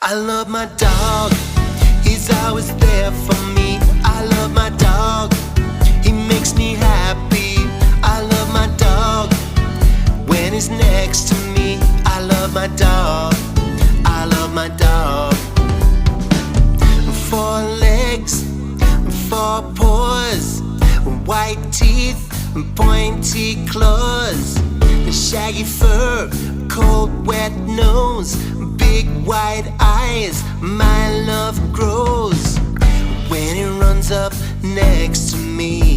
I love my dog, he's always there for me. I love my dog, he makes me happy. I love my dog, when he's next to me. I love my dog, I love my dog. Four legs, four paws, white teeth, pointy claws, shaggy fur, cold wet nose, big wide eyes. My love grows when he runs up next to me.